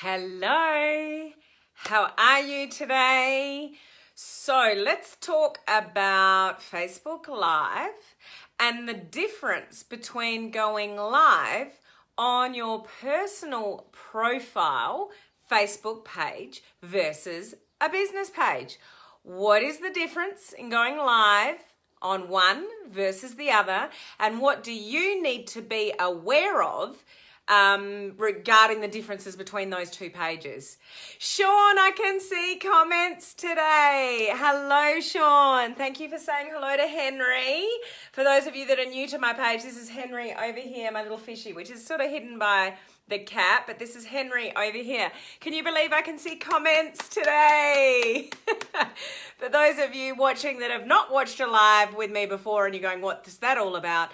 Hello, how are you today? So let's talk about Facebook Live and the difference between going live on your personal profile Facebook page versus a business page. What is the difference in going live on one versus the other, and what do you need to be aware of regarding the differences between those two pages? Sean, I can see comments today. Hello, Sean. Thank you for saying hello to Henry. For those of you that are new to my page, this is Henry over here, my little fishy, which is sort of hidden by the cat, but this is Henry over here. Can you believe I can see comments today? For those of you watching that have not watched a live with me before and you're going, what's that all about?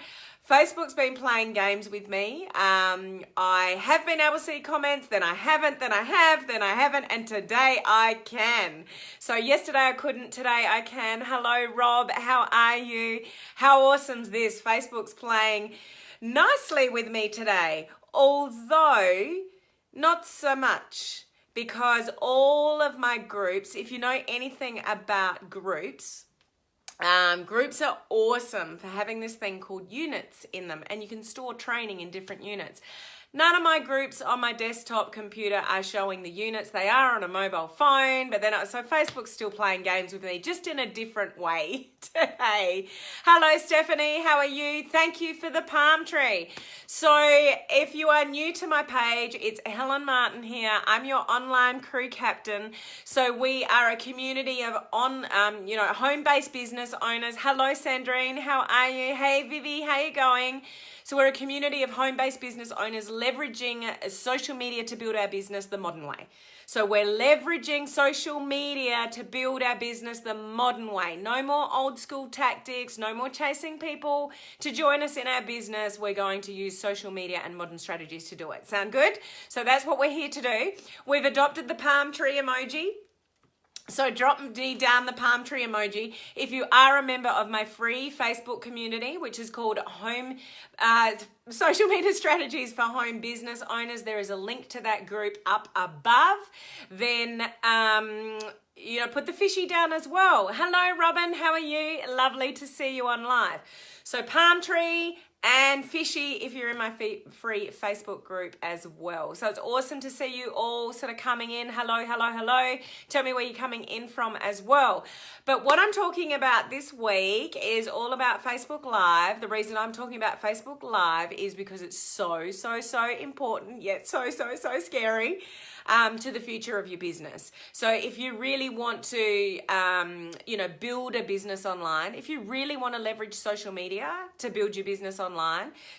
Facebook's been playing games with me. I have been able to see comments, then I haven't, then I have, then I haven't, and today I can. So yesterday I couldn't, today I can. Hello, Rob, how are you? How awesome's this? Facebook's playing nicely with me today, although not so much, because all of my groups, if you know anything about groups, groups are awesome for having this thing called units in them, and you can store training in different units. None of my groups on my desktop computer are showing the units. They are on a mobile phone, but so Facebook's still playing games with me, just in a different way today. Hello, Stephanie. How are you? Thank you for the palm tree. So if you are new to my page, it's Helen Martin here. I'm your online crew captain. So we are a community of home-based business owners. Hello, Sandrine. How are you? Hey, Vivi. How you going? So we're a community of home-based business owners leveraging social media to build our business the modern way. So we're leveraging social media to build our business the modern way. No more old school tactics, no more chasing people to join us in our business. We're going to use social media and modern strategies to do it. Sound good? So that's what we're here to do. We've adopted the palm tree emoji. So drop down the palm tree emoji if you are a member of my free Facebook community, which is called Social Media Strategies for Home Business Owners. There is a link to that group up above. Then, put the fishy down as well. Hello, Robin. How are you? Lovely to see you on live. So palm tree and fishy if you're in my free Facebook group as well. So it's awesome to see you all sort of coming in. Hello, hello, hello. Tell me where you're coming in from as well. But what I'm talking about this week is all about Facebook Live. The reason I'm talking about Facebook Live is because it's so, so, so important, yet so, so, so scary to the future of your business. So if you really want to, build a business online, if you really want to leverage social media to build your business online,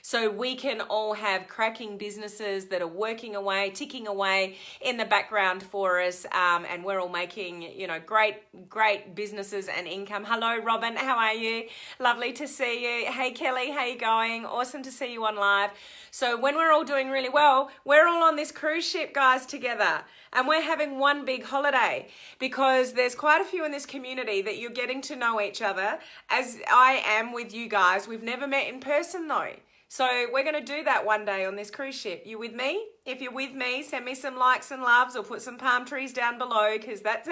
so we can all have cracking businesses that are working away, ticking away in the background for us, and we're all making, great businesses and income. Hello, Robin. How are you? Lovely to see you. Hey, Kelly. How you going? Awesome to see you on live. So when we're all doing really well, we're all on this cruise ship, guys, together. And we're having one big holiday because there's quite a few in this community that you're getting to know each other, as I am with you guys. We've never met in person though. So we're going to do that one day on this cruise ship. You with me? If you're with me, send me some likes and loves or put some palm trees down below, because that's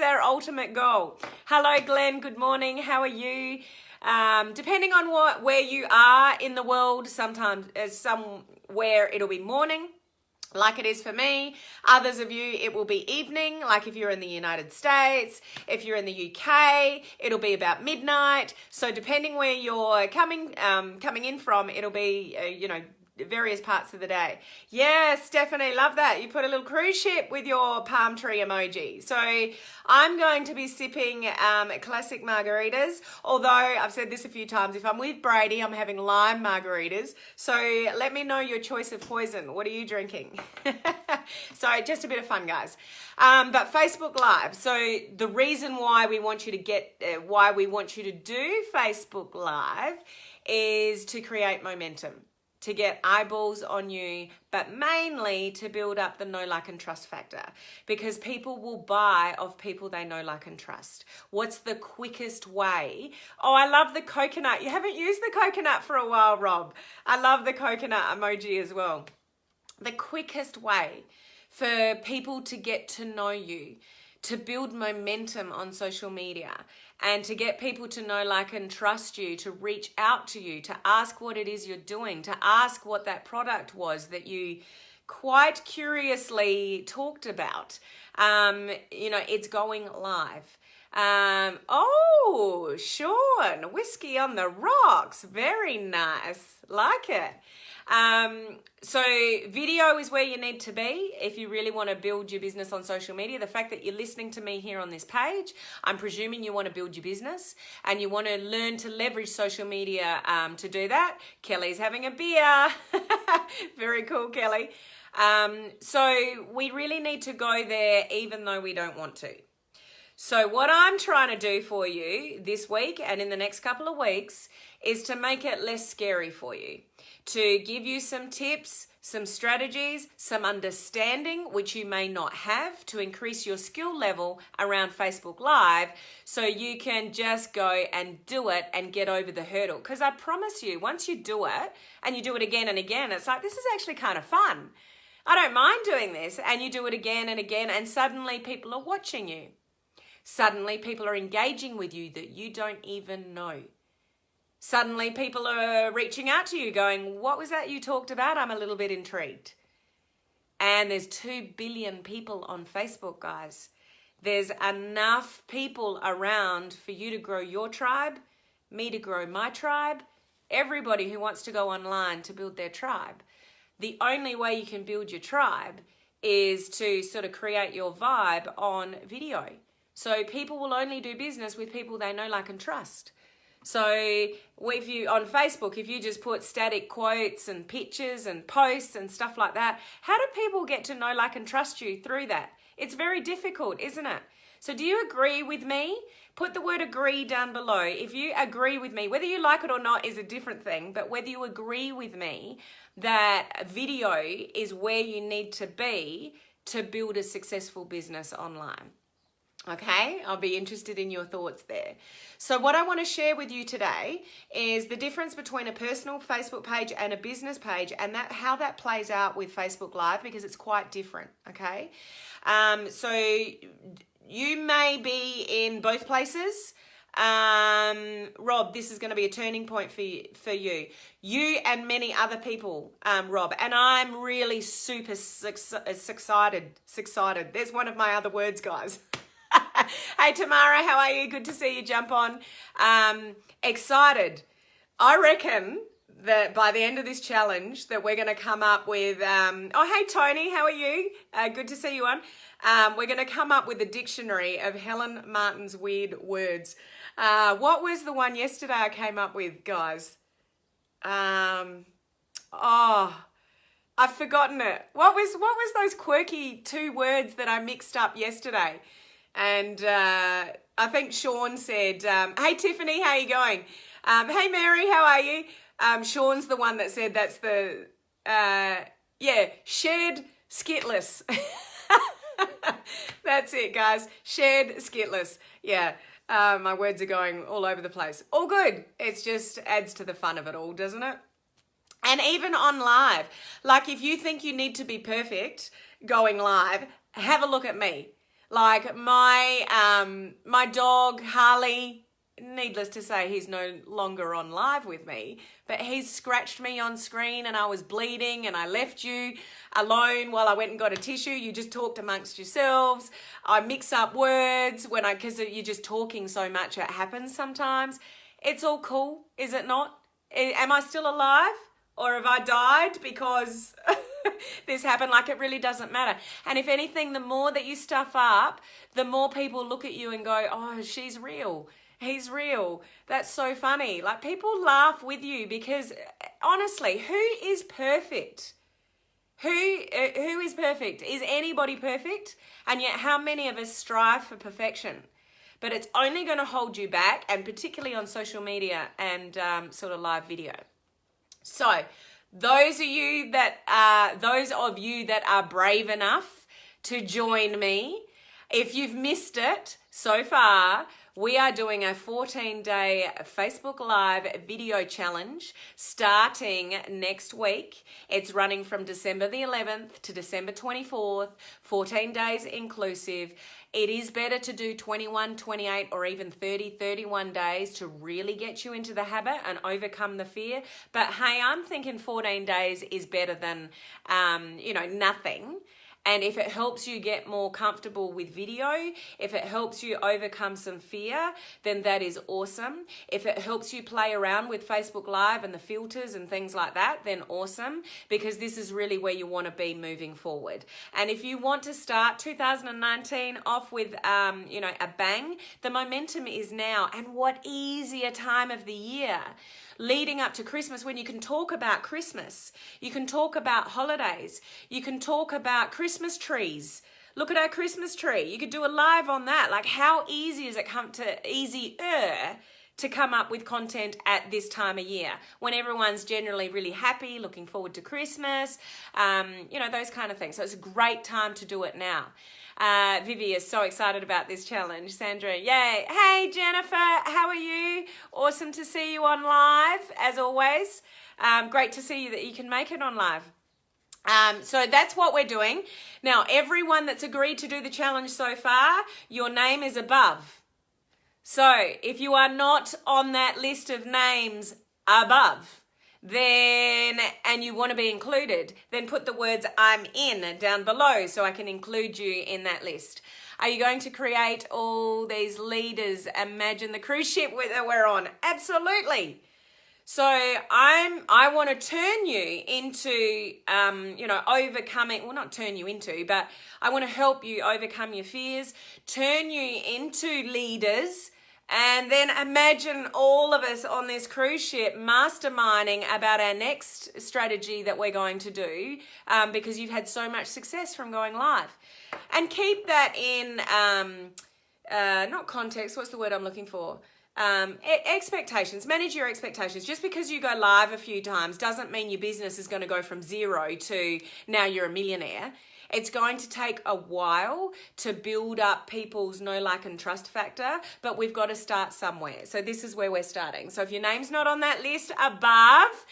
our ultimate goal. Hello, Glenn. Good morning. How are you? Depending on where you are in the world, sometimes somewhere it'll be morning, like it is for me. Others of you, it will be evening, like if you're in the United States. If you're in the UK, it'll be about midnight. So depending where you're coming in from, it'll be, various parts of the day. Yes, Stephanie, love that. You put a little cruise ship with your palm tree emoji. So I'm going to be sipping classic margaritas, although I've said this a few times, if I'm with Brady, I'm having lime margaritas. So let me know your choice of poison. What are you drinking? So just a bit of fun, guys. But Facebook Live. So the reason why we want you to do Facebook Live is to create momentum, to get eyeballs on you, but mainly to build up the know, like, and trust factor, because people will buy of people they know, like, and trust. What's the quickest way? Oh, I love the coconut. You haven't used the coconut for a while, Rob. I love the coconut emoji as well. The quickest way for people to get to know you, to build momentum on social media, and to get people to know, like, and trust you, to reach out to you, to ask what it is you're doing, to ask what that product was that you quite curiously talked about. It's going live. Oh, Sean, whiskey on the rocks. Very nice. Like it. So video is where you need to be if you really want to build your business on social media. The fact that you're listening to me here on this page, I'm presuming you want to build your business and you want to learn to leverage social media to do that. Kelly's having a beer. Very cool, Kelly. So we really need to go there even though we don't want to. So what I'm trying to do for you this week and in the next couple of weeks is to make it less scary for you, to give you some tips, some strategies, some understanding, which you may not have, to increase your skill level around Facebook Live so you can just go and do it and get over the hurdle. Because I promise you, once you do it and you do it again and again, it's like, this is actually kind of fun. I don't mind doing this. And you do it again and again, and suddenly people are watching you. Suddenly people are engaging with you that you don't even know. Suddenly people are reaching out to you going, what was that you talked about? I'm a little bit intrigued. And there's 2 billion people on Facebook, guys. There's enough people around for you to grow your tribe, me to grow my tribe, everybody who wants to go online to build their tribe. The only way you can build your tribe is to sort of create your vibe on video. So people will only do business with people they know, like, and trust. So if you, on Facebook, if you just put static quotes and pictures and posts and stuff like that, how do people get to know, like, and trust you through that? It's very difficult, isn't it? So do you agree with me? Put the word agree down below. If you agree with me, whether you like it or not is a different thing, but whether you agree with me that video is where you need to be to build a successful business online. Okay, I'll be interested in your thoughts there. So what I want to share with you today is the difference between a personal Facebook page and a business page, and how that plays out with Facebook Live, because it's quite different, okay? So you may be in both places. Rob, this is going to be a turning point for you. You and many other people, Rob, and I'm really super excited. There's one of my other words, guys. Hey Tamara, how are you? Good to see you jump on. Excited. I reckon that by the end of this challenge that we're going to come up with, oh hey Tony, how are you? Good to see you on. We're going to come up with a dictionary of Helen Martin's weird words. What was the one yesterday I came up with, guys? I've forgotten it. What was those quirky 2 words that I mixed up yesterday? And I think Sean said, hey Tiffany, how are you going? Hey Mary, how are you? Sean's the one that said that's the, shared skitless. That's it, guys. Shared skitless. Yeah, my words are going all over the place. All good. It just adds to the fun of it all, doesn't it? And even on live, like if you think you need to be perfect going live, have a look at me. Like my dog, Harley, needless to say, he's no longer on live with me, but he's scratched me on screen and I was bleeding and I left you alone while I went and got a tissue. You just talked amongst yourselves. I mix up words because you're just talking so much. It happens sometimes. It's all cool, is it not? Am I still alive? Or have I died because this happened? Like, it really doesn't matter. And if anything, the more that you stuff up, the more people look at you and go, oh, she's real. He's real. That's so funny. Like, people laugh with you because, honestly, who is perfect? Who is perfect? Is anybody perfect? And yet, how many of us strive for perfection? But it's only going to hold you back, and particularly on social media and sort of live video. So those of you that are brave enough to join me, If you've missed it so far, we are doing a 14-day Facebook Live video challenge starting next week. It's running from December the 11th to December 24th, 14 days inclusive. It is better to do 21, 28, or even 30, 31 days to really get you into the habit and overcome the fear. But hey, I'm thinking 14 days is better than, nothing. And if it helps you get more comfortable with video, if it helps you overcome some fear, then that is awesome. If it helps you play around with Facebook Live and the filters and things like that, then awesome, because this is really where you want to be moving forward. And if you want to start 2019 off with, a bang, the momentum is now. And what easier time of the year leading up to Christmas when you can talk about Christmas. You can talk about holidays. You can talk about Christmas trees. Look at our Christmas tree. You could do a live on that. Like, how easy is it easier to come up with content at this time of year when everyone's generally really happy, looking forward to Christmas, those kind of things. So it's a great time to do it now. Vivi is so excited about this challenge. Sandra, yay. Hey, Jennifer, how are you? Awesome to see you on live, as always. Great to see you that you can make it on live. So that's what we're doing. Now, everyone that's agreed to do the challenge so far, your name is above. So if you are not on that list of names above, and you want to be included, then put the words "I'm in" down below so I can include you in that list. Are you going to create all these leaders? Imagine the cruise ship that we're on. Absolutely. So I want to turn you into, overcoming, well, not turn you into, but I want to help you overcome your fears, turn you into leaders. And then imagine all of us on this cruise ship masterminding about our next strategy that we're going to do, because you've had so much success from going live. And keep that in, not context, what's the word I'm looking for? Expectations. Manage your expectations. Just because you go live a few times doesn't mean your business is going to go from 0 to now you're a millionaire. It's going to take a while to build up people's know, like, and trust factor, but we've got to start somewhere. So this is where we're starting. So if your name's not on that list above,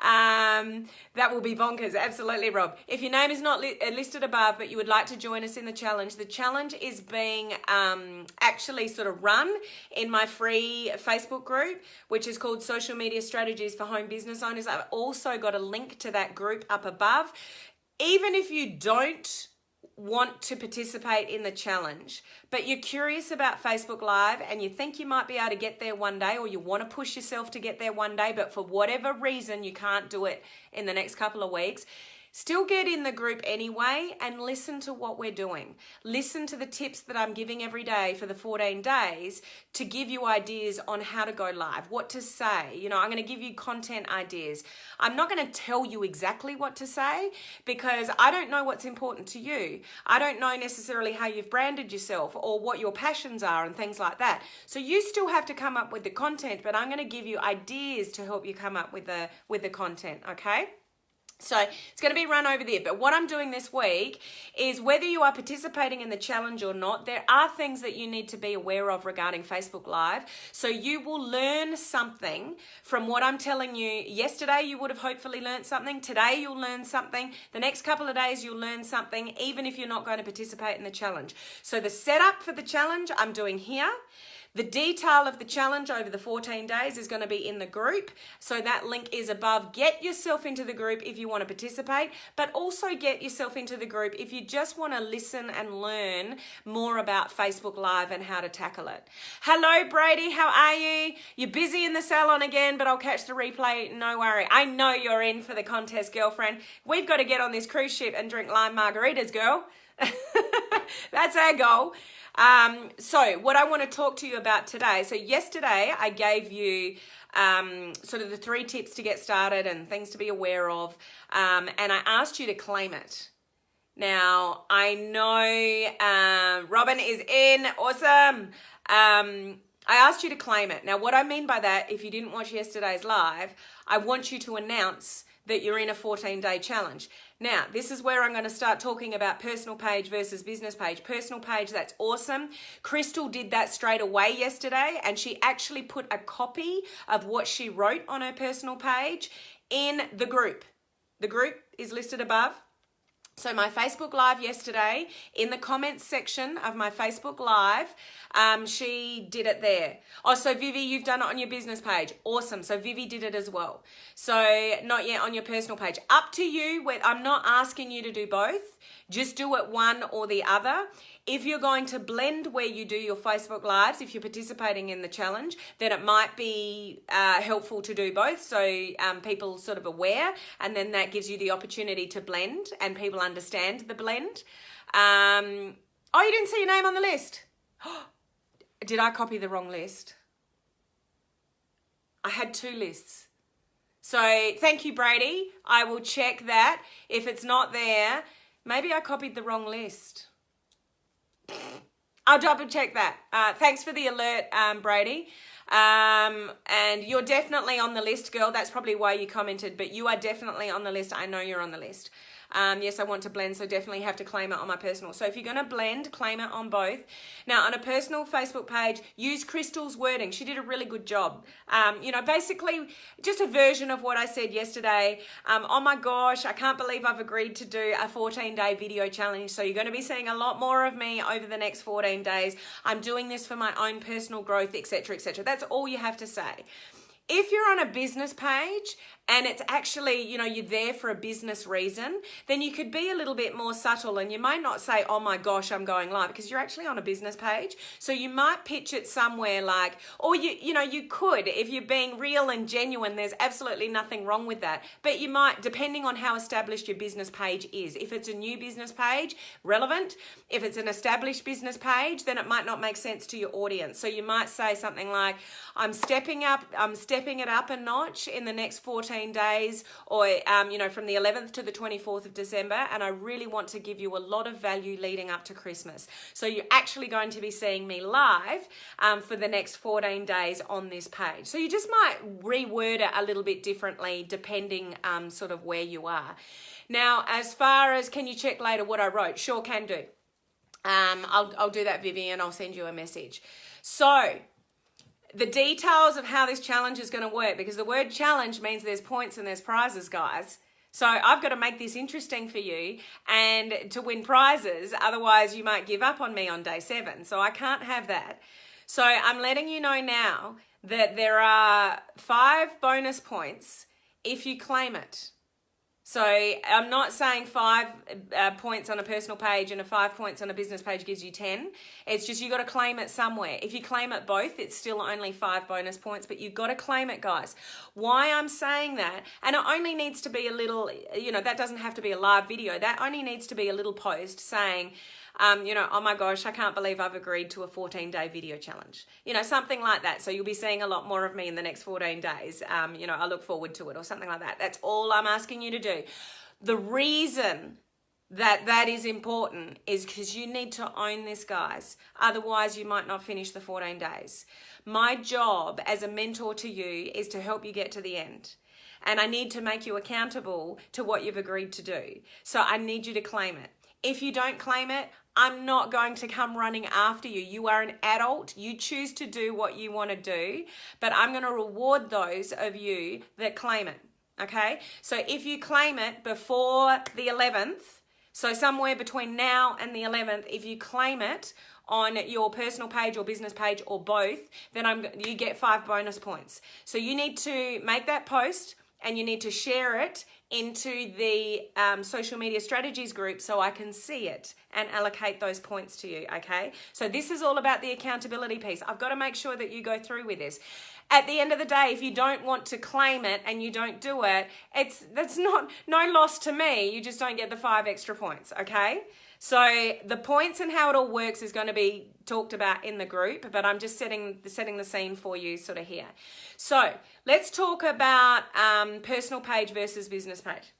that will be bonkers. Absolutely, Rob. If your name is not listed above, but you would like to join us in the challenge is being actually sort of run in my free Facebook group, which is called Social Media Strategies for Home Business Owners. I've also got a link to that group up above. Even if you don't want to participate in the challenge, but you're curious about Facebook Live and you think you might be able to get there one day, or you want to push yourself to get there one day, but for whatever reason you can't do it in the next couple of weeks, still get in the group anyway and listen to what we're doing. Listen to the tips that I'm giving every day for the 14 days to give you ideas on how to go live, what to say. I'm going to give you content ideas. I'm not going to tell you exactly what to say because I don't know what's important to you. I don't know necessarily how you've branded yourself or what your passions are and things like that. So you still have to come up with the content, but I'm going to give you ideas to help you come up with the content, okay? So it's going to be run over there. But what I'm doing this week is, whether you are participating in the challenge or not, there are things that you need to be aware of regarding Facebook Live. So you will learn something from what I'm telling you. Yesterday, you would have hopefully learned something. Today, you'll learn something. The next couple of days, you'll learn something, even if you're not going to participate in the challenge. So the setup for the challenge I'm doing here. The detail of the challenge over the 14 days is going to be in the group. So that link is above. Get yourself into the group if you want to participate, but also get yourself into the group if you just want to listen and learn more about Facebook Live and how to tackle it. Hello, Brady. How are you? You're busy in the salon again, but I'll catch the replay. No worry. I know you're in for the contest, girlfriend. We've got to get on this cruise ship and drink lime margaritas, girl. That's our goal. So what I want to talk to you about today. So yesterday I gave you sort of the 3 tips to get started and things to be aware of. And I asked you to claim it. Now, I know Robin is in. Awesome. I asked you to claim it. Now, what I mean by that, if you didn't watch yesterday's live, I want you to announce that you're in a 14-day challenge. Now, this is where I'm going to start talking about personal page versus business page. Personal page, that's awesome. Crystal did that straight away yesterday, and she actually put a copy of what she wrote on her personal page in the group. The group is listed above. So my Facebook Live yesterday, in the comments section of my Facebook Live, she did it there. Oh, so Vivi, you've done it on your business page. Awesome. So Vivi did it as well. So not yet on your personal page. Up to you. I'm not asking you to do both. Just do it one or the other. If you're going to blend where you do your Facebook Lives, if you're participating in the challenge, then it might be helpful to do both, so people sort of aware, and then that gives you the opportunity to blend and people understand the blend. Oh, you didn't see your name on the list. Did I copy the wrong list? I had 2 lists. So thank you, Brady. I will check that. If it's not there, maybe I copied the wrong list. I'll double check that. Thanks for the alert, Brady. And you're definitely on the list, girl. That's probably why you commented, but you are definitely on the list. I know you're on the list. Yes, I want to blend, so definitely have to claim it on my personal. So if you're going to blend, claim it on both. Now, on a personal Facebook page, use Crystal's wording. She did a really good job. Basically just a version of what I said yesterday. Oh my gosh, I can't believe I've agreed to do a 14-day video challenge. So you're going to be seeing a lot more of me over the next 14 days. I'm doing this for my own personal growth, etc., etc. That's all you have to say. If you're on a business page and it's actually, you're there for a business reason, then you could be a little bit more subtle, and you might not say, oh my gosh, I'm going live, because you're actually on a business page. So you might pitch it somewhere like, or you could, if you're being real and genuine, there's absolutely nothing wrong with that. But you might, depending on how established your business page is. If it's a new business page, relevant. If it's an established business page, then it might not make sense to your audience. So you might say something like, I'm stepping it up a notch in the next 14 days, or from the 11th to the 24th of December, and I really want to give you a lot of value leading up to Christmas. So you're actually going to be seeing me live for the next 14 days on this page. So you just might reword it a little bit differently depending sort of where you are. Now, as far as can you check later what I wrote? Sure can do. I'll do that, Vivian. I'll send you a message. So the details of how this challenge is going to work, because the word challenge means there's points and there's prizes, guys. So I've got to make this interesting for you and to win prizes. Otherwise, you might give up on me on day 7. So I can't have that. So I'm letting you know now that there are 5 bonus points if you claim it. So I'm not saying 5 points on a personal page and 5 points on a business page gives you 10. It's just you got to claim it somewhere. If you claim it both, it's still only 5 bonus points, but you've got to claim it, guys. Why I'm saying that, and it only needs to be a little, that doesn't have to be a live video. That only needs to be a little post saying, oh my gosh, I can't believe I've agreed to a 14-day video challenge. Something like that. So you'll be seeing a lot more of me in the next 14 days. I look forward to it, or something like that. That's all I'm asking you to do. The reason that is important is because you need to own this, guys. Otherwise, you might not finish the 14 days. My job as a mentor to you is to help you get to the end. And I need to make you accountable to what you've agreed to do. So I need you to claim it. If you don't claim it, I'm not going to come running after you. You are an adult. You choose to do what you want to do, but I'm going to reward those of you that claim it, okay? So if you claim it before the 11th, so somewhere between now and the 11th, if you claim it on your personal page or business page or both, then you get 5 bonus points. So you need to make that post and you need to share it into the social media strategies group so I can see it and allocate those points to you, okay? So this is all about the accountability piece. I've got to make sure that you go through with this. At the end of the day, if you don't want to claim it and you don't do it, that's no loss to me. You just don't get the 5 extra points, okay? So the points and how it all works is going to be talked about in the group, but I'm just setting the scene for you sort of here. So let's talk about personal page versus business page.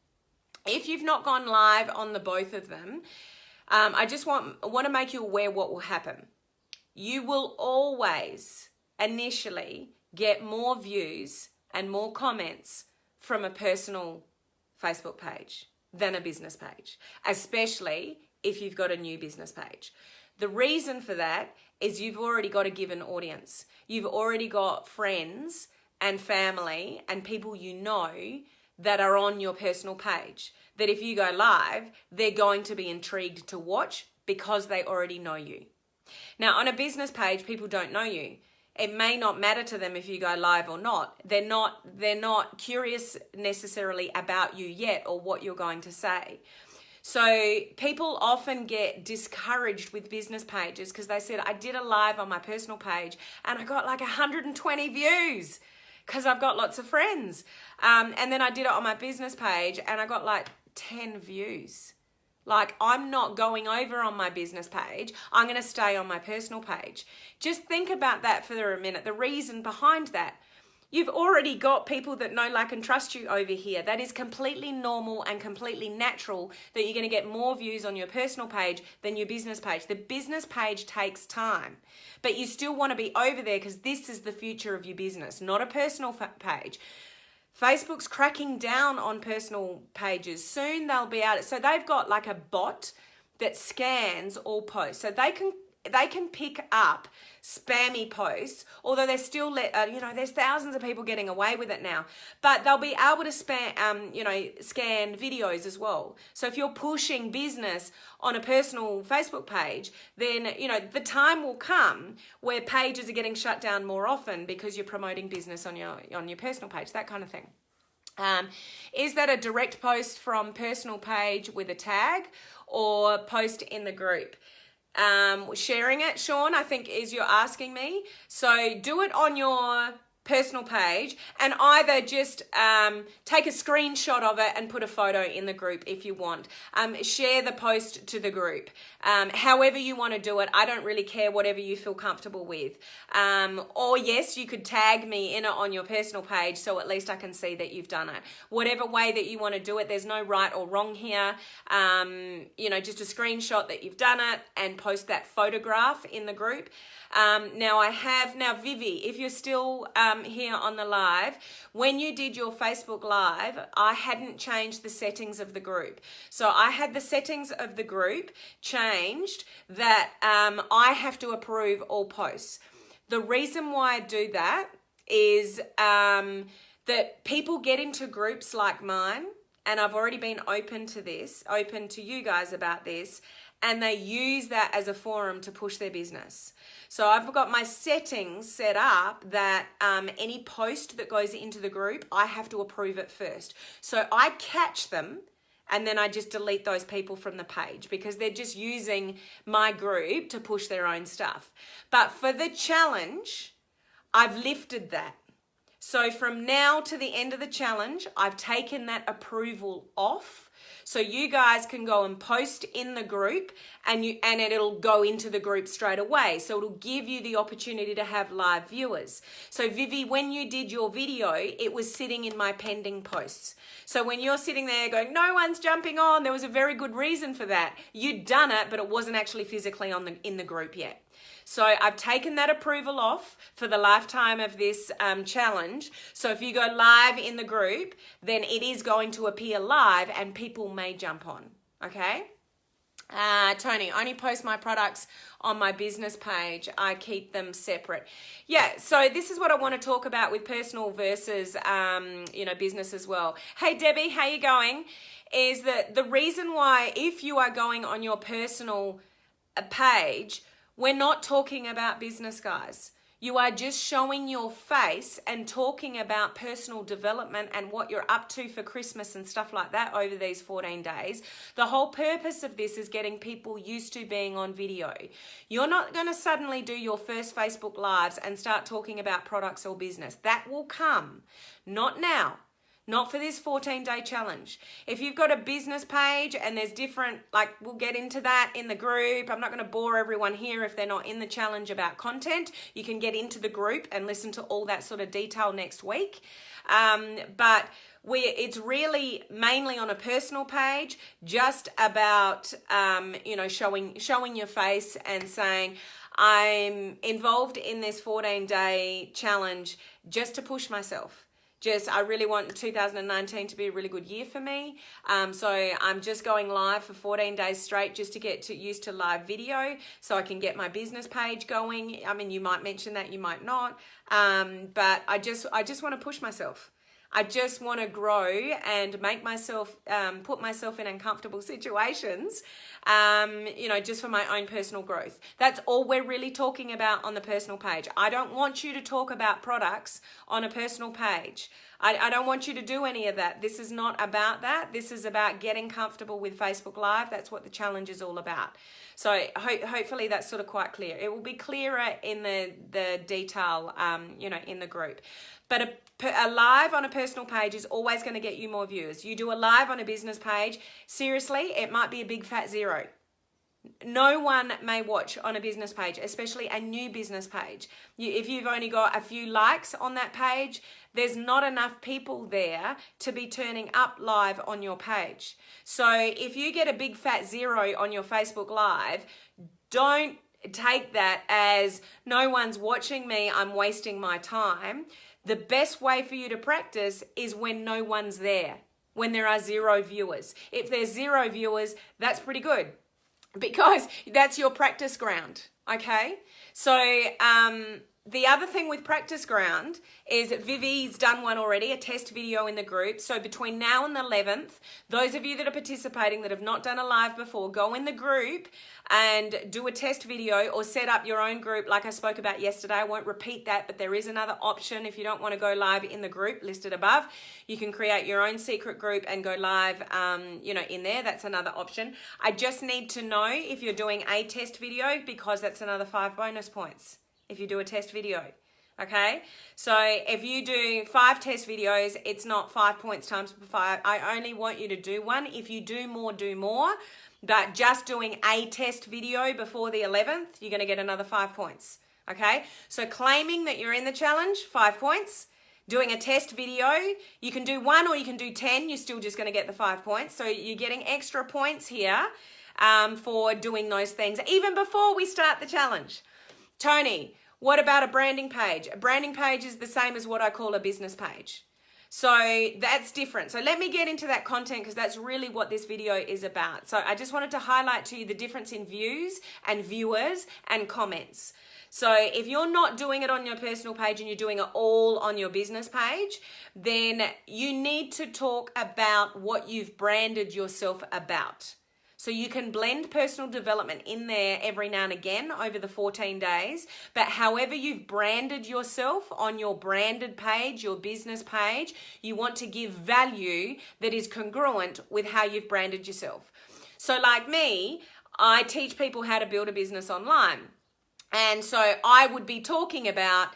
If you've not gone live on the both of them, I just want to make you aware what will happen. You will always initially get more views and more comments from a personal Facebook page than a business page, especially if you've got a new business page. The reason for that is you've already got a given audience. You've already got friends and family and people you know that are on your personal page, that if you go live, they're going to be intrigued to watch because they already know you. Now, on a business page, people don't know you. It may not matter to them if you go live or not. They're not curious necessarily about you yet or what you're going to say. So people often get discouraged with business pages because they said, I did a live on my personal page and I got like 120 views because I've got lots of friends. And then I did it on my business page and I got like 10 views. Like, I'm not going over on my business page. I'm going to stay on my personal page. Just think about that for a minute. The reason behind that. You've already got people that know, like, and trust you over here. That is completely normal and completely natural that you're going to get more views on your personal page than your business page. The business page takes time, but you still want to be over there because this is the future of your business, not a personal page. Facebook's cracking down on personal pages. Soon they'll be out. So they've got like a bot that scans all posts. So they can pick up spammy posts, although they're still there's thousands of people getting away with it now, but they'll be able to scan videos as well. So if you're pushing business on a personal Facebook page, then the time will come where pages are getting shut down more often because you're promoting business on your personal page, that kind of thing. Is that a direct post from personal page with a tag or post in the group? Sharing it, Sean, I think is you're asking me. So do it on your personal page and either just take a screenshot of it and put a photo in the group if you want. Share the post to the group. However you want to do it, I don't really care, whatever you feel comfortable with. Or yes, you could tag me in it on your personal page so at least I can see that you've done it. Whatever way that you want to do it, there's no right or wrong here. Just a screenshot that you've done it and post that photograph in the group. Now Vivi, if you're still here on the live, when you did your Facebook live, I hadn't changed the settings of the group. So I had the settings of the group changed that I have to approve all posts. The reason why I do that is that people get into groups like mine, and I've already been open to you guys about this, and they use that as a forum to push their business. So I've got my settings set up that any post that goes into the group, I have to approve it first. So I catch them and then I just delete those people from the page because they're just using my group to push their own stuff. But for the challenge, I've lifted that. So from now to the end of the challenge, I've taken that approval off. So you guys can go and post in the group and it'll go into the group straight away. So it'll give you the opportunity to have live viewers. So Vivi, when you did your video, it was sitting in my pending posts. So when you're sitting there going, no one's jumping on, there was a very good reason for that. You'd done it, but it wasn't actually physically in the group yet. So I've taken that approval off for the lifetime of this challenge. So if you go live in the group, then it is going to appear live and people may jump on, okay? Tony, only post my products on my business page. I keep them separate. Yeah, so this is what I want to talk about with personal versus, business as well. Hey, Debbie, how you going? Is that the reason why if you are going on your personal page, we're not talking about business, guys. You are just showing your face and talking about personal development and what you're up to for Christmas and stuff like that over these 14 days. The whole purpose of this is getting people used to being on video. You're not going to suddenly do your first Facebook Lives and start talking about products or business. That will come. Not now. Not for this 14-day challenge. If you've got a business page and there's different, we'll get into that in the group. I'm not going to bore everyone here if they're not in the challenge about content. You can get into the group and listen to all that sort of detail next week. But it's really mainly on a personal page, just about, showing your face and saying, I'm involved in this 14-day challenge just to push myself. I really want 2019 to be a really good year for me. So I'm just going live for 14 days straight just to get used to live video so I can get my business page going. I mean, you might mention that, you might not. But I just want to push myself. I just want to grow and make myself, put myself in uncomfortable situations, just for my own personal growth. That's all we're really talking about on the personal page. I don't want you to talk about products on a personal page. I don't want you to do any of that. This is not about that. This is about getting comfortable with Facebook Live. That's what the challenge is all about. So hopefully that's sort of quite clear. It will be clearer in the detail, in the group. But a live on a personal page is always going to get you more viewers. You do a live on a business page, seriously, it might be a big fat zero. No one may watch on a business page, especially a new business page. If you've only got a few likes on that page, there's not enough people there to be turning up live on your page. So if you get a big fat zero on your Facebook Live, don't take that as no one's watching me, I'm wasting my time. The best way for you to practice is when no one's there, when there are 0 viewers. If there's 0 viewers, that's pretty good because that's your practice ground, okay? So the other thing with practice ground is that Vivi's done one already, a test video in the group. So between now and the 11th, those of you that are participating that have not done a live before, go in the group and do a test video or set up your own group like I spoke about yesterday. I won't repeat that, but there is another option if you don't want to go live in the group listed above. You can create your own secret group and go live, in there. That's another option. I just need to know if you're doing a test video because that's another 5 bonus points if you do a test video. Okay, so if you do 5 test videos, it's not 5 points times 5. I only want you to do one. If you do more, do more. But just doing a test video before the 11th, you're going to get another 5 points. Okay, so claiming that you're in the challenge, 5 points. Doing a test video, you can do 1 or you can do 10. You're still just going to get the 5 points. So you're getting extra points here for doing those things, even before we start the challenge. Tony, what about a branding page? A branding page is the same as what I call a business page. So that's different. So let me get into that content because that's really what this video is about. So I just wanted to highlight to you the difference in views and viewers and comments. So if you're not doing it on your personal page and you're doing it all on your business page, then you need to talk about what you've branded yourself about. So you can blend personal development in there every now and again over the 14 days. But however you've branded yourself on your branded page, your business page, you want to give value that is congruent with how you've branded yourself. So like me, I teach people how to build a business online. And so I would be talking about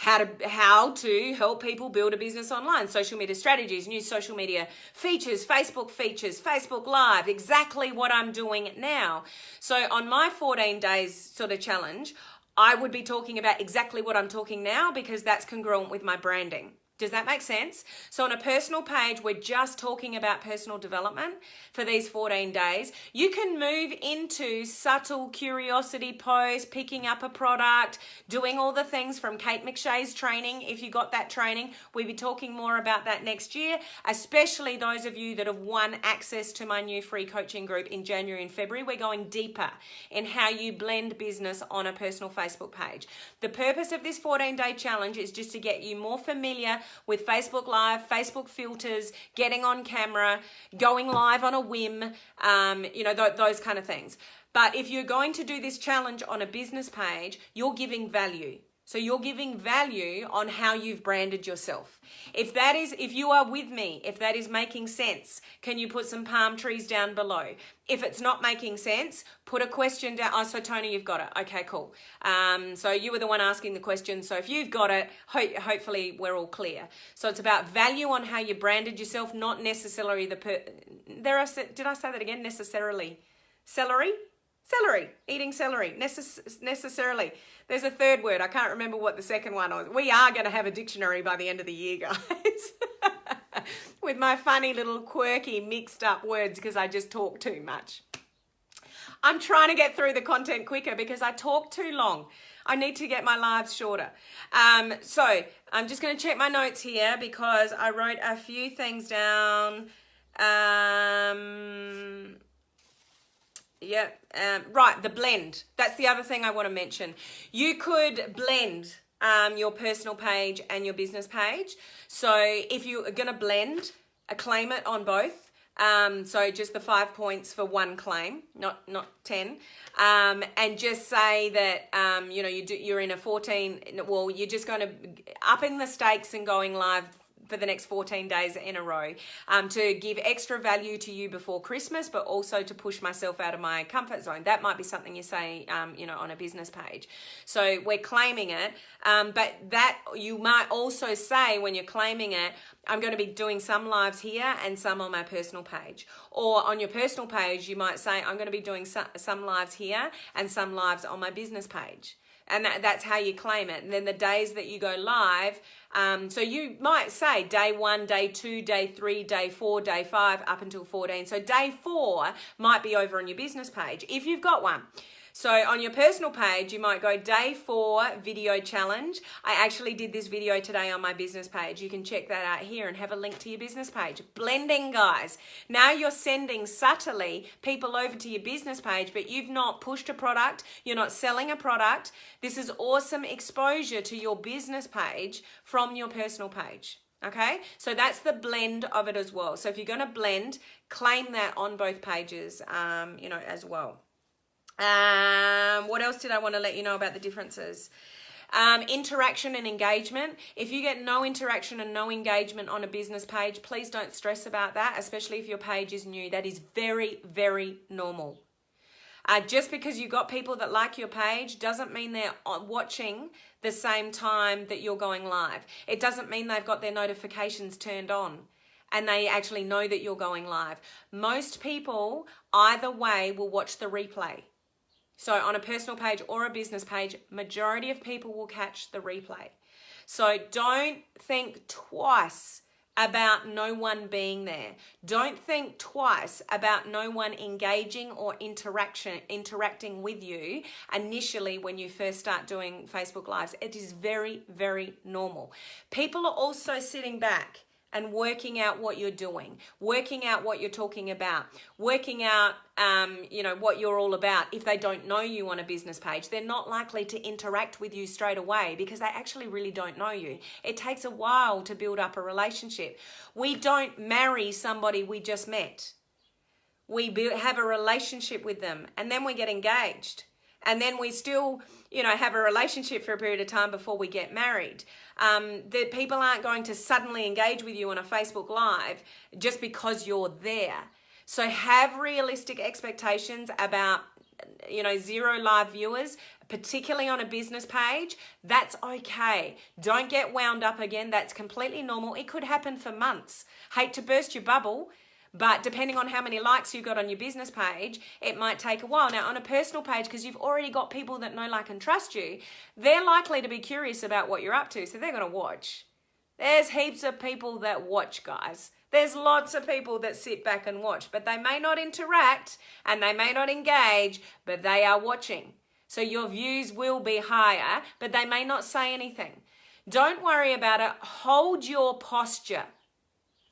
how to help people build a business online, social media strategies, new social media features, Facebook Live, exactly what I'm doing now. So on my 14 days sort of challenge, I would be talking about exactly what I'm talking now because that's congruent with my branding. Does that make sense? So on a personal page, we're just talking about personal development for these 14 days. You can move into subtle curiosity posts, picking up a product, doing all the things from Kate McShay's training. If you got that training, we'll be talking more about that next year, especially those of you that have won access to my new free coaching group in January and February. We're going deeper in how you blend business on a personal Facebook page. The purpose of this 14-day challenge is just to get you more familiar with Facebook Live, Facebook filters, getting on camera, going live on a whim, those kind of things. But if you're going to do this challenge on a business page, you're giving value. So you're giving value on how you've branded yourself. If you are with me, if that is making sense, can you put some palm trees down below? If it's not making sense, put a question down. Oh, so Tony, you've got it. Okay, cool. So you were the one asking the question. So if you've got it, hopefully we're all clear. So it's about value on how you branded yourself, not necessarily did I say that again? Necessarily. Celery, eating celery, necessarily. There's a third word. I can't remember what the second one was. We are going to have a dictionary by the end of the year, guys. With my funny little quirky mixed up words because I just talk too much. I'm trying to get through the content quicker because I talk too long. I need to get my lives shorter. So I'm just going to check my notes here because I wrote a few things down. Right, the blend. That's the other thing I want to mention. You could blend your personal page and your business page. So if you're going to blend, claim it on both. So just the 5 points for one claim, not 10. And just say that, you're in a 14, well, you're just going to upping the stakes and going live for the next 14 days in a row, to give extra value to you before Christmas, but also to push myself out of my comfort zone. That might be something you say, on a business page. So we're claiming it, but that you might also say when you're claiming it, I'm going to be doing some lives here and some on my personal page. Or on your personal page, you might say, I'm going to be doing some lives here and some lives on my business page. And that's how you claim it. And then the days that you go live, so you might say day 1, day 2, day 3, day 4, day 5, up until 14. So day 4 might be over on your business page, if you've got one. So on your personal page, you might go day 4 video challenge. I actually did this video today on my business page. You can check that out here and have a link to your business page. Blending, guys. Now you're sending subtly people over to your business page, but you've not pushed a product. You're not selling a product. This is awesome exposure to your business page from your personal page. Okay, so that's the blend of it as well. So if you're going to blend, claim that on both pages, as well. What else did I want to let you know about the differences? Interaction and engagement. If you get no interaction and no engagement on a business page, please don't stress about that, especially if your page is new. That is very, very normal. Just because you got people that like your page doesn't mean they're watching the same time that you're going live. It doesn't mean they've got their notifications turned on and they actually know that you're going live. Most people, either way, will watch the replay. So on a personal page or a business page, majority of people will catch the replay. So don't think twice about no one being there. Don't think twice about no one engaging or interacting with you initially when you first start doing Facebook Lives. It is very, very normal. People are also sitting back and working out what you're doing, working out what you're talking about, working out, what you're all about. If they don't know you on a business page, they're not likely to interact with you straight away because they actually really don't know you. It takes a while to build up a relationship. We don't marry somebody we just met. We have a relationship with them and then we get engaged. And then we still, have a relationship for a period of time before we get married. The people aren't going to suddenly engage with you on a Facebook Live just because you're there. So have realistic expectations about, 0 live viewers, particularly on a business page. That's okay. Don't get wound up again. That's completely normal. It could happen for months. Hate to burst your bubble, but depending on how many likes you got on your business page, it might take a while. Now, on a personal page, because you've already got people that know, like, and trust you, they're likely to be curious about what you're up to, so they're going to watch. There's heaps of people that watch, guys. There's lots of people that sit back and watch, but they may not interact and they may not engage, but they are watching. So your views will be higher, but they may not say anything. Don't worry about it. Hold your posture.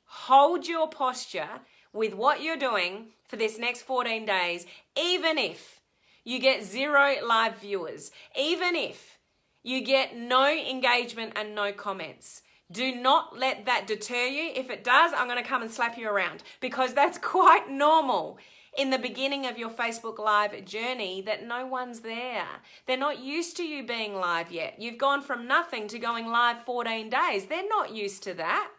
Hold your posture with what you're doing for this next 14 days, even if you get 0 live viewers, even if you get no engagement and no comments. Do not let that deter you. If it does, I'm going to come and slap you around because that's quite normal in the beginning of your Facebook Live journey that no one's there. They're not used to you being live yet. You've gone from nothing to going live 14 days. They're not used to that.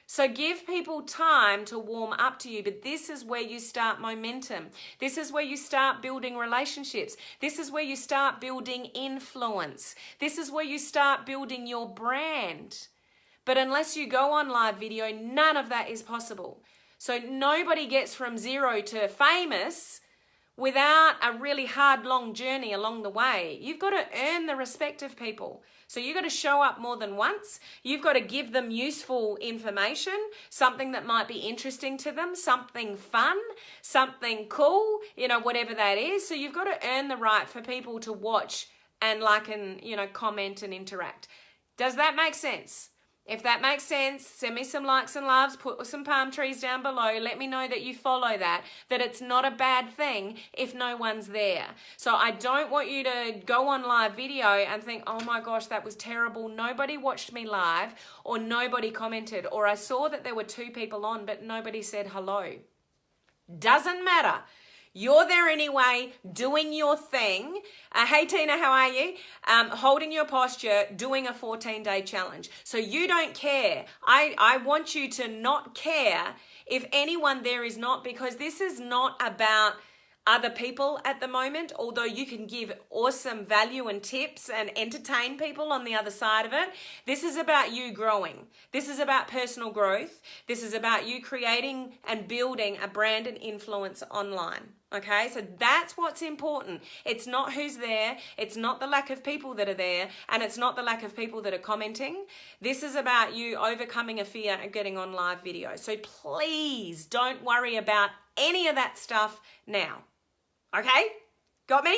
So give people time to warm up to you, but this is where you start momentum. This is where you start building relationships. This is where you start building influence. This is where you start building your brand. But unless you go on live video, none of that is possible. So nobody gets from 0 to famous without a really hard, long journey along the way. You've got to earn the respect of people. So you've got to show up more than once. You've got to give them useful information, something that might be interesting to them, something fun, something cool, whatever that is. So you've got to earn the right for people to watch and like and, you know, comment and interact. Does that make sense? If that makes sense, send me some likes and loves, put some palm trees down below, let me know that you follow that it's not a bad thing if no one's there. So I don't want you to go on live video and think, oh my gosh, that was terrible. Nobody watched me live, or nobody commented, or I saw that there were 2 people on, but nobody said hello. Doesn't matter. You're there anyway, doing your thing. Hey Tina, how are you? Holding your posture, doing a 14-day challenge. So you don't care. I want you to not care if anyone there is not, because this is not about other people at the moment, although you can give awesome value and tips and entertain people on the other side of it. This is about you growing. This is about personal growth. This is about you creating and building a brand and influence online. Okay, so that's what's important. It's not who's there. It's not the lack of people that are there, and it's not the lack of people that are commenting. This is about you overcoming a fear and getting on live video. So please don't worry about any of that stuff now. Okay, got me?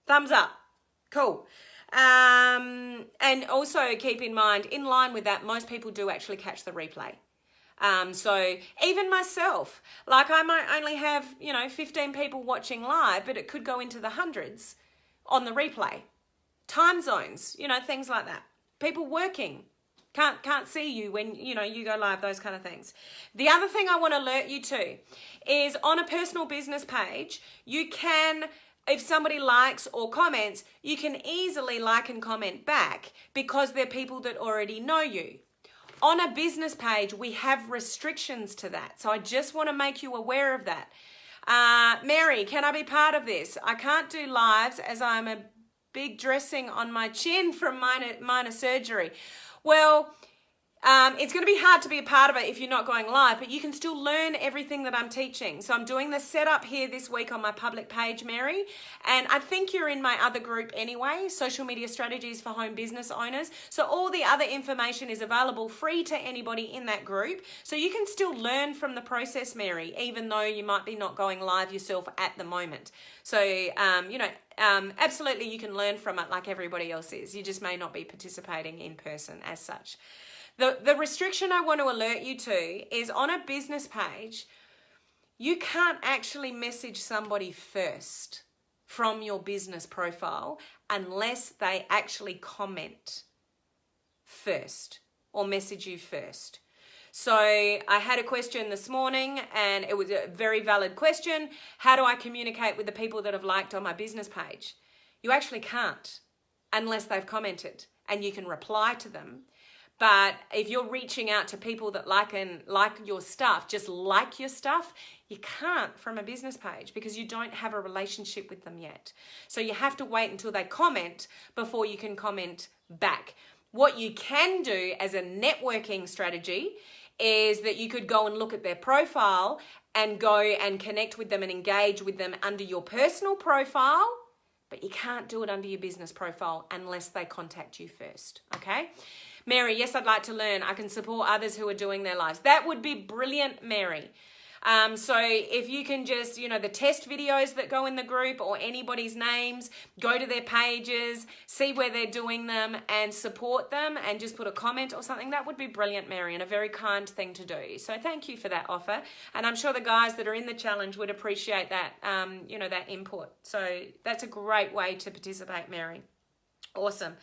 Thumbs up. Cool. And also keep in mind, in line with that, most people do actually catch the replay. So even myself, like I might only have, 15 people watching live, but it could go into the hundreds on the replay. Time zones, things like that. People working. Can't see you when, you go live, those kind of things. The other thing I want to alert you to is on a personal business page, you can, if somebody likes or comments, you can easily like and comment back because they're people that already know you. On a business page, we have restrictions to that. So I just want to make you aware of that. Mary, can I be part of this? I can't do lives as I'm a big dressing on my chin from minor surgery. Well, it's going to be hard to be a part of it if you're not going live, but you can still learn everything that I'm teaching. So I'm doing the setup here this week on my public page, Mary, and I think you're in my other group anyway, Social Media Strategies for Home Business Owners. So all the other information is available free to anybody in that group. So you can still learn from the process, Mary, even though you might be not going live yourself at the moment. So, absolutely you can learn from it like everybody else is. You just may not be participating in person as such. The restriction I want to alert you to is on a business page, you can't actually message somebody first from your business profile unless they actually comment first or message you first. So I had a question this morning and it was a very valid question. How do I communicate with the people that have liked on my business page? You actually can't unless they've commented, and you can reply to them. But if you're reaching out to people that like your stuff, just like your stuff, you can't from a business page because you don't have a relationship with them yet. So you have to wait until they comment before you can comment back. What you can do as a networking strategy is that you could go and look at their profile and go and connect with them and engage with them under your personal profile, but you can't do it under your business profile unless they contact you first, okay? Mary, yes, I'd like to learn. I can support others who are doing their lives. That would be brilliant, Mary. So if you can just, the test videos that go in the group or anybody's names, go to their pages, see where they're doing them and support them and just put a comment or something, that would be brilliant, Mary, and a very kind thing to do. So thank you for that offer. And I'm sure the guys that are in the challenge would appreciate that, that input. So that's a great way to participate, Mary. Awesome.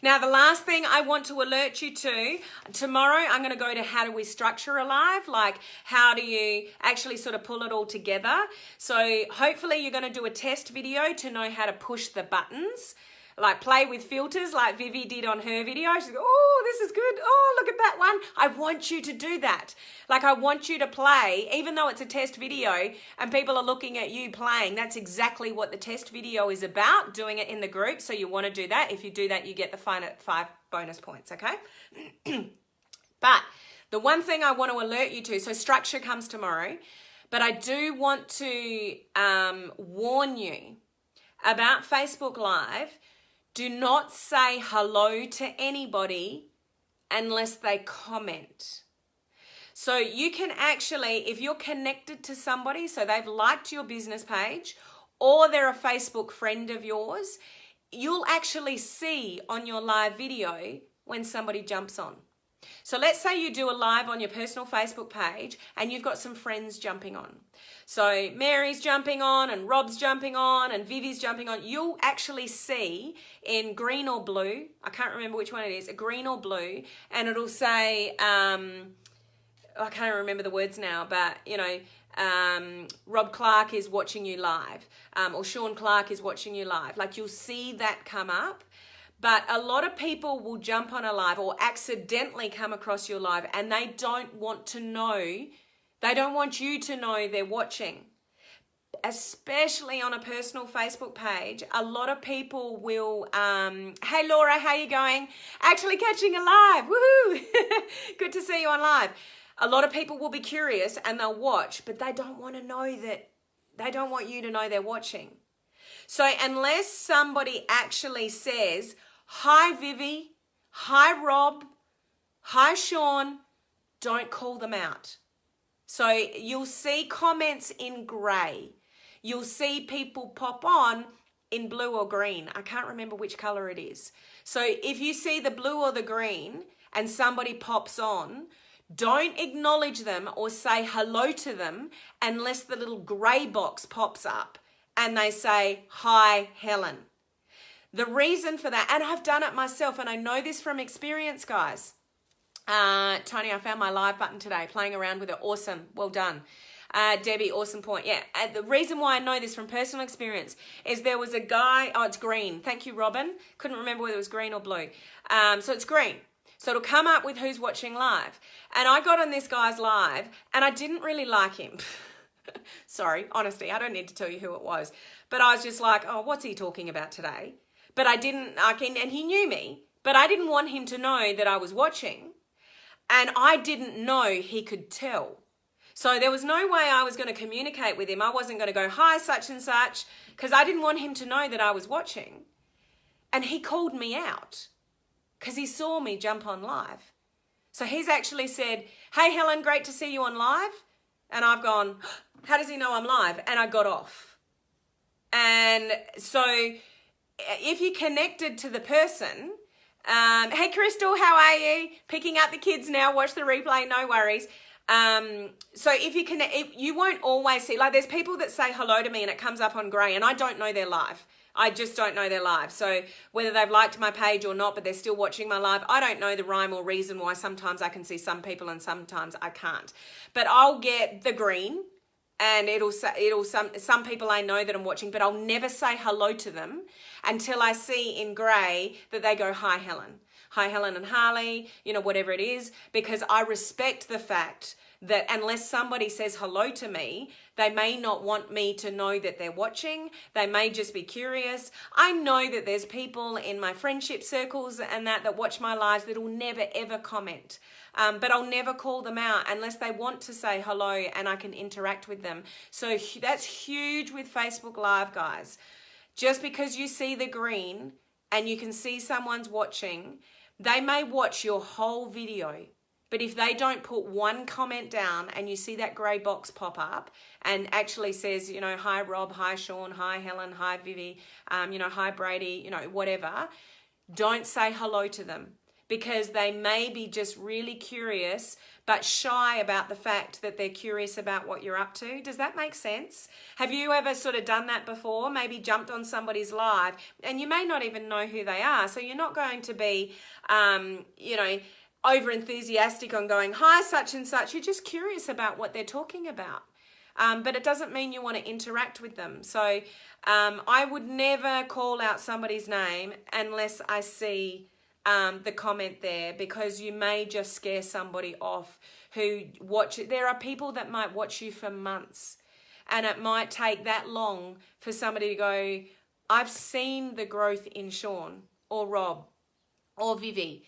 Now, the last thing I want to alert you to, tomorrow I'm going to go to how do we structure a live, like how do you actually sort of pull it all together. So hopefully you're going to do a test video to know how to push the buttons, like play with filters like Vivi did on her video. She's like, oh, this is good. Oh, look at that one. I want you to do that. Like I want you to play, even though it's a test video and people are looking at you playing. That's exactly what the test video is about, doing it in the group. So you want to do that. If you do that, you get the 5 bonus points, okay? But the one thing I want to alert you to, so structure comes tomorrow, but I do want to warn you about Facebook Live. Do not say hello to anybody unless they comment. So you can actually, if you're connected to somebody, so they've liked your business page or they're a Facebook friend of yours, you'll actually see on your live video when somebody jumps on. So let's say you do a live on your personal Facebook page and you've got some friends jumping on. So Mary's jumping on and Rob's jumping on and Vivi's jumping on. You'll actually see in green or blue, I can't remember which one it is, a green or blue, and it'll say, I can't remember the words now, but you know, Rob Clark is watching you live, or Sean Clark is watching you live. Like, you'll see that come up. But a lot of people will jump on a live or accidentally come across your live, and they don't want to know, they don't want you to know they're watching. Especially on a personal Facebook page, a lot of people will, hey Laura, how you going? Actually catching a live, woohoo! Good to see you on live. A lot of people will be curious and they'll watch, but they don't want to know that, they don't want you to know they're watching. So unless somebody actually says, hi Vivi, hi Rob, hi Sean, don't call them out. So you'll see comments in grey. You'll see people pop on in blue or green. I can't remember which colour it is. So if you see the blue or the green and somebody pops on, don't acknowledge them or say hello to them unless the little grey box pops up and they say, hi Helen. The reason for that, and I've done it myself, and I know this from experience, guys. Tony, I found my live button today, playing around with it. Awesome. Well done. Debbie, awesome point. Yeah, the reason why I know this from personal experience is there was a guy, oh, it's green. Thank you, Robin. Couldn't remember whether it was green or blue. So it's green. So it'll come up with who's watching live. And I got on this guy's live, and I didn't really like him. Sorry, honestly, I don't need to tell you who it was. But I was just like, oh, what's he talking about today? But I didn't, and he knew me, but I didn't want him to know that I was watching. And I didn't know he could tell. So there was no way I was going to communicate with him. I wasn't going to go, hi, such and such, because I didn't want him to know that I was watching. And he called me out because he saw me jump on live. So he's actually said, hey, Helen, great to see you on live. And I've gone, how does he know I'm live? And I got off. And so if you connected to the person, hey Crystal, how are you? Picking up the kids now, watch the replay, no worries. So if you connect, you won't always see, like there's people that say hello to me and it comes up on grey and I don't know they're live. I just don't know they're live. So whether they've liked my page or not, but they're still watching my live, I don't know the rhyme or reason why sometimes I can see some people and sometimes I can't. But I'll get the green. And some people I know that I'm watching, but I'll never say hello to them until I see in grey that they go, hi Helen. Hi Helen and Harley, you know, whatever it is, because I respect the fact that unless somebody says hello to me, they may not want me to know that they're watching. They may just be curious. I know that there's people in my friendship circles and that watch my lives that will never ever comment. But I'll never call them out unless they want to say hello and I can interact with them. So that's huge with Facebook Live, guys. Just because you see the green and you can see someone's watching, they may watch your whole video. But if they don't put one comment down and you see that grey box pop up and actually says, you know, hi Rob, hi Sean, hi Helen, hi Vivi, you know, hi Brady, you know, whatever, don't say hello to them. Because they may be just really curious but shy about the fact that they're curious about what you're up to. Does that make sense? Have you ever sort of done that before? Maybe jumped on somebody's live and you may not even know who they are. So you're not going to be, you know, over enthusiastic on going, hi, such and such. You're just curious about what they're talking about. But it doesn't mean you want to interact with them. So I would never call out somebody's name unless I see the comment there, because you may just scare somebody off who watch it. There are people that might watch you for months and it might take that long for somebody to go, I've seen the growth in Sean or Rob or Vivi.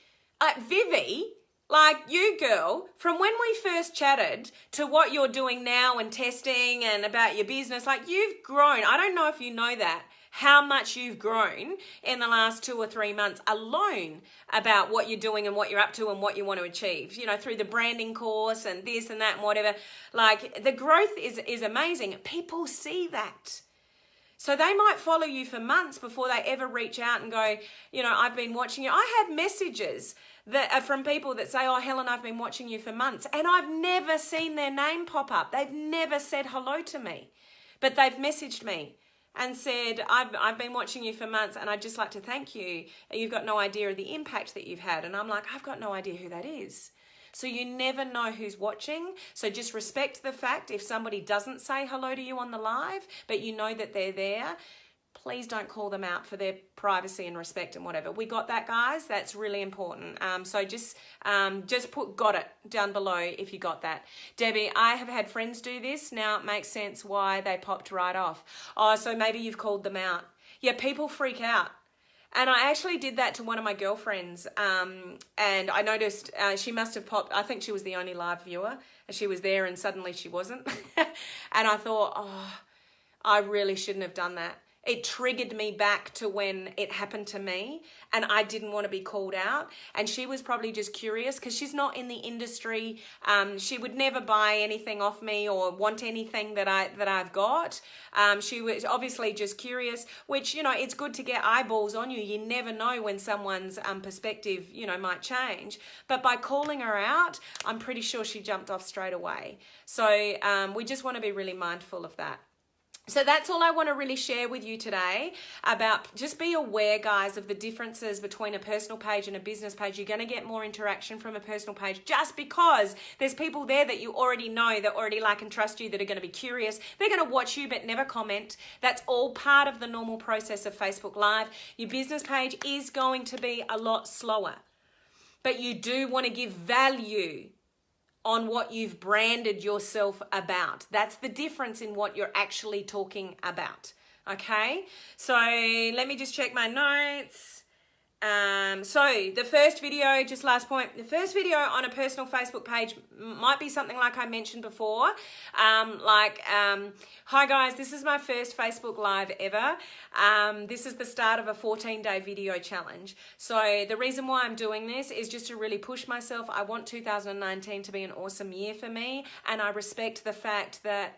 Vivi, like you girl, from when we first chatted to what you're doing now and testing and about your business, like you've grown. I don't know if you know that, how much you've grown in the last 2 or 3 months alone about what you're doing and what you're up to and what you want to achieve, you know, through the branding course and this and that and whatever. Like the growth is amazing. People see that. So they might follow you for months before they ever reach out and go, you know, I've been watching you. I have messages that are from people that say, oh, Helen, I've been watching you for months. And I've never seen their name pop up. They've never said hello to me. But they've messaged me and said, I've been watching you for months and I'd just like to thank you. You've got no idea of the impact that you've had. And I'm like, I've got no idea who that is. So you never know who's watching. So just respect the fact if somebody doesn't say hello to you on the live, but you know that they're there, please don't call them out for their privacy and respect and whatever. We got that, guys? That's really important. So just put got it down below if you got that. Debbie, I have had friends do this. Now it makes sense why they popped right off. Oh, so maybe you've called them out. Yeah, people freak out. And I actually did that to one of my girlfriends, and I noticed she must have popped. I think she was the only live viewer, and she was there and suddenly she wasn't. And I thought, oh, I really shouldn't have done that. It triggered me back to when it happened to me and I didn't want to be called out. And she was probably just curious because she's not in the industry. She would never buy anything off me or want anything that I've got. She was obviously just curious, which, you know, it's good to get eyeballs on you. You never know when someone's perspective, you know, might change. But by calling her out, I'm pretty sure she jumped off straight away. So we just want to be really mindful of that. So that's all I want to really share with you today about, just be aware, guys, of the differences between a personal page and a business page. You're going to get more interaction from a personal page just because there's people there that you already know, that already like and trust you, that are going to be curious. They're going to watch you but never comment. That's all part of the normal process of Facebook Live. Your business page is going to be a lot slower, but you do want to give value on what you've branded yourself about. That's the difference in what you're actually talking about. Okay, so let me just check my notes. So the first video, just last point, the first video on a personal Facebook page might be something like I mentioned before, hi guys, this is my first Facebook Live ever. This is the start of a 14-day video challenge. So the reason why I'm doing this is just to really push myself. I want 2019 to be an awesome year for me, and I respect the fact that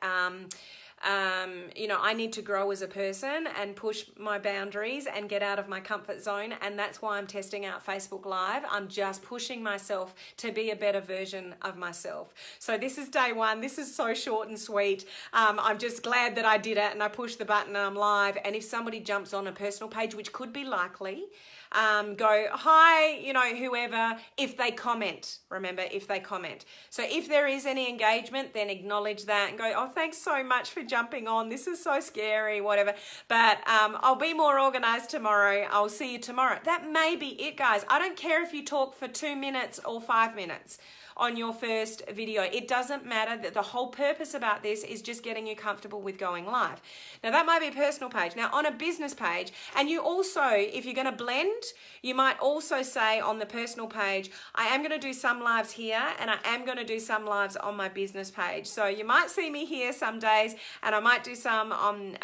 you know, I need to grow as a person and push my boundaries and get out of my comfort zone. And that's why I'm testing out Facebook Live. I'm just pushing myself to be a better version of myself. So this is day one. This is so short and sweet. I'm just glad that I did it and I pushed the button and I'm live. And if somebody jumps on a personal page, which could be likely, go, hi, you know, whoever, if they comment, remember, if they comment. So if there is any engagement, then acknowledge that and go, oh, thanks so much for jumping on. This is so scary, whatever. But I'll be more organized tomorrow. I'll see you tomorrow. That may be it, guys. I don't care if you talk for 2 minutes or 5 minutes on your first video. It doesn't matter. That the whole purpose about this is just getting you comfortable with going live. Now that might be a personal page. Now on a business page, and you also, if you're going to blend, you might also say on the personal page, I am going to do some lives here and I am going to do some lives on my business page. So you might see me here some days and I might do some on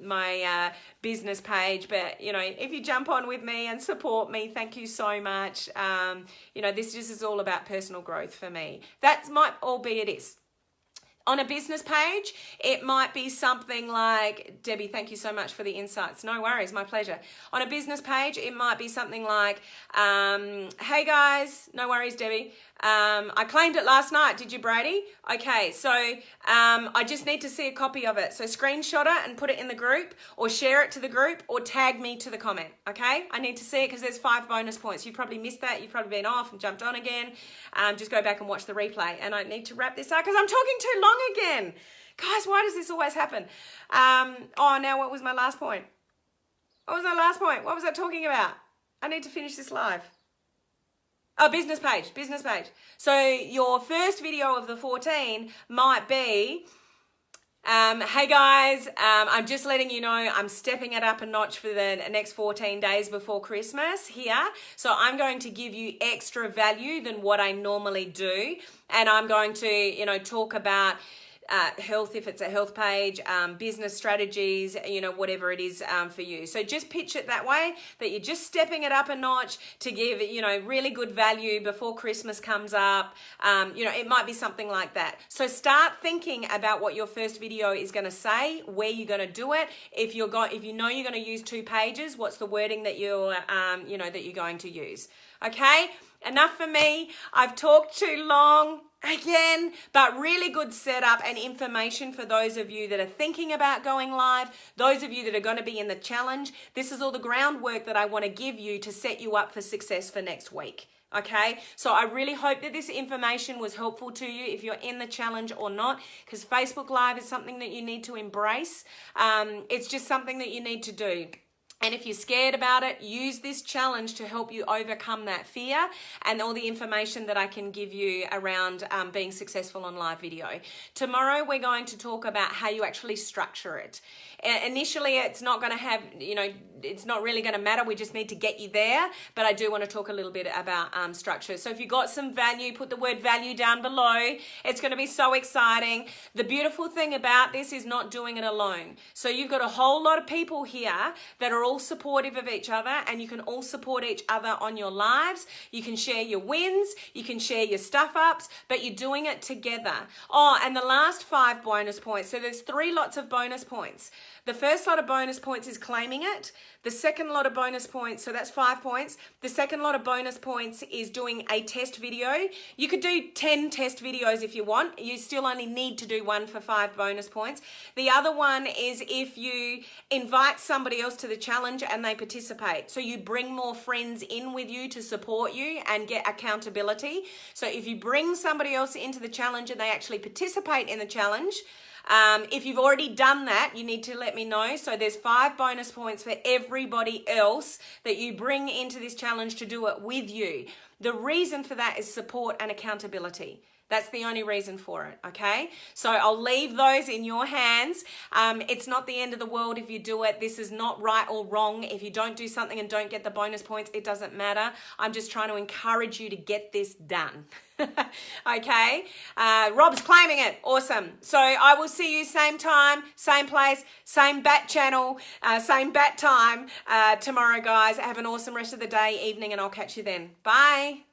my business page. But you know, if you jump on with me and support me, thank you so much. You know, this just is all about personal growth for me. That might all be it is. On a business page, it might be something like, Debbie, thank you so much for the insights. No worries, my pleasure. On a business page, it might be something like, hey guys, no worries, Debbie. I claimed it last night. Did you, Brady? Okay, so I just need to see a copy of it. So screenshot it and put it in the group, or share it to the group, or tag me to the comment, okay? I need to see it because there's 5 bonus points. You probably missed that. You've probably been off and jumped on again. Just go back and watch the replay. And I need to wrap this up because I'm talking too long again. Guys, why does this always happen? Oh, now what was my last point? What was my last point? What was I talking about? I need to finish this live. Oh, business page. So your first video of the 14 might be, hey guys, I'm just letting you know I'm stepping it up a notch for the next 14 days before Christmas here. So I'm going to give you extra value than what I normally do. And I'm going to, you know, talk about health if it's a health page, business strategies, you know, whatever it is for you. So just pitch it that way, that you're just stepping it up a notch to give, you know, really good value before Christmas comes up. You know, it might be something like that. So start thinking about what your first video is going to say, where you're going to do it. If you know you're going to use 2 pages, what's the wording that you're that you're going to use. Okay, enough for me. I've talked too long again, but really good setup and information for those of you that are thinking about going live, those of you that are going to be in the challenge. This is all the groundwork that I want to give you to set you up for success for next week. Okay, so I really hope that this information was helpful to you if you're in the challenge or not, because Facebook Live is something that you need to embrace. It's just something that you need to do. And if you're scared about it, use this challenge to help you overcome that fear and all the information that I can give you around being successful on live video. Tomorrow, we're going to talk about how you actually structure it. Initially, it's not going to have, you know, it's not really going to matter. We just need to get you there. But I do want to talk a little bit about structure. So if you got some value, put the word value down below. It's going to be so exciting. The beautiful thing about this is not doing it alone. So you've got a whole lot of people here that are all supportive of each other, and you can all support each other on your lives. You can share your wins, you can share your stuff ups, but you're doing it together. Oh, and the last 5 bonus points. So there's 3 lots of bonus points. The first lot of bonus points is claiming it. The second lot of bonus points, so that's 5 points. The second lot of bonus points is doing a test video. You could do 10 test videos if you want. You still only need to do 1 for 5 bonus points. The other one is if you invite somebody else to the challenge and they participate. So you bring more friends in with you to support you and get accountability. So if you bring somebody else into the challenge and they actually participate in the challenge, if you've already done that, you need to let me know. So there's 5 bonus points for everybody else that you bring into this challenge to do it with you. The reason for that is support and accountability. That's the only reason for it, okay? So I'll leave those in your hands. It's not the end of the world if you do it. This is not right or wrong. If you don't do something and don't get the bonus points, it doesn't matter. I'm just trying to encourage you to get this done. Okay? Rob's claiming it. Awesome. So I will see you same time, same place, same bat channel, same bat time tomorrow, guys. Have an awesome rest of the day, evening, and I'll catch you then. Bye.